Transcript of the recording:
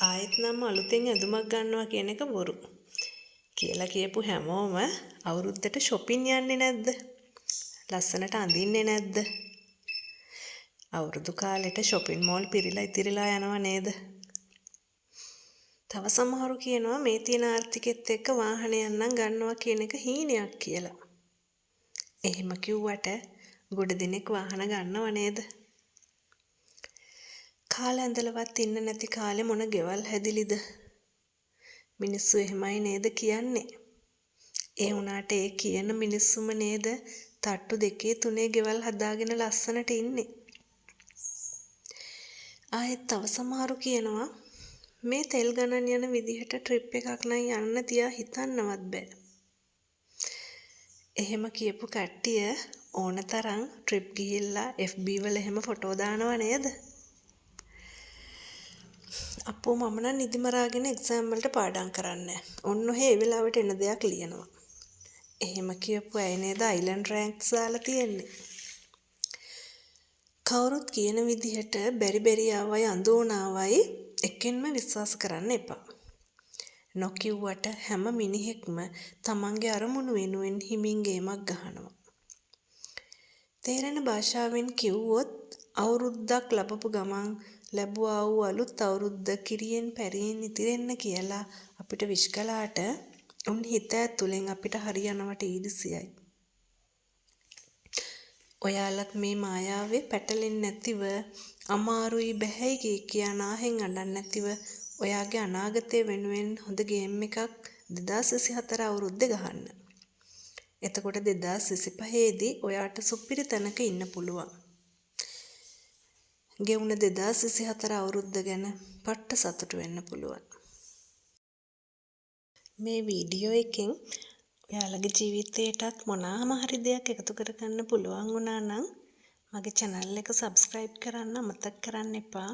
ආයෙත් නම් අලුතෙන් ඇඳුමක් ගන්නවා කියන එක බොරු. කියලා කියපු හැමෝම අවුරුද්දට shopping යන්නේ නැද්ද? ලස්සනට අඳින්නේ නැද්ද? අවුරුදු කාලෙට shopping mall පිරීලා ඉතිරිලා යනව නේද? තව සමහරු කියනවා මේ තියෙන ආර්ථිකෙත් එක්ක වාහනයක් නම් ගන්නවා කියන එක හීනයක් කියලා. එහෙම කිව්වට ගොඩ දිනෙක වාහන ගන්නව නේද? කාලේ ඇඳලවත් ඉන්න නැති කාලේ මොන ගෙවල් හැදිලිද? මිනිස්සු එහෙමයි නේද කියන්නේ? ඒ වුණාට ඒ කියන මිනිස්සුම නේද තට්ටු දෙකේ තුනේ ගෙවල් හදාගෙන ලස්සනට ඉන්නේ. ආයෙත් තව සමහරු කියනවා මේ තෙල් ගණන් යන විදිහට ට්‍රිප් එකක් නම් යන්න තියා හිතන්නවත් බෑ. එහෙම කියපු කට්ටිය ඕනතරම් ට්‍රිප් ගිහිල්ලා FB වල එහෙම ෆොටෝ දානව නේද? අපෝ මම නම් නිදි මරාගෙන එක්සෑම් වලට පාඩම් කරන්නේ. ඔන්න ඔහේ ඒ වෙලාවට එන දෙයක් ලියනවා. එහෙම කියපු අය නේද අයිලන්ඩ් රෑන්ක්ස් දාලා තියෙන්නේ. කවුරුත් කියන විදිහට බැරි ආවයි අඳෝනාවයි එකෙන්ම විශ්වාස කරන්න එපා. නොකියුවට හැම මිනිහෙක්ම තමන්ගේ අරමුණු වෙනුවෙන් හිමින් ගේමක් ගහනවා. තේරෙන භාෂාවෙන් කිව්වොත් අවුරුද්දක් ලබපු ගමන් ලැබුවා වූ අලුත් අවුරුද්ද කිරියෙන් පැරියෙන් ඉතිරෙන්න කියලා අපිට විශ් කළාට උන් හිත ඇතුලෙන් අපිට හරියනවට ඊර්ෂ්‍යයි. ඔයාලත් මේ මායාවේ පැටලෙන්නේ නැතිව අමාරුයි බැහැයි කියා නාහෙන් අඬන්නේ නැතිව ඔයාගේ අනාගතය වෙනුවෙන් හොඳ ගේම් එකක් 2024 අවුරුද්දේ ගහන්න. එතකොට 2025 දී ඔයාට සුපිරි තැනක ඉන්න පුළුවන්. ගෙවුන 2024 අවුරුද්ද ගැන පට්ට සතුටු වෙන්න පුළුවන්. මේ වීඩියෝ එකෙන් ඔයාලගේ ජීවිතේටත් මොනවාම හරි දෙයක් එකතු කරගන්න පුළුවන් වුණා නම් මගේ channel එක subscribe කරන්න අමතක කරන්න එපා.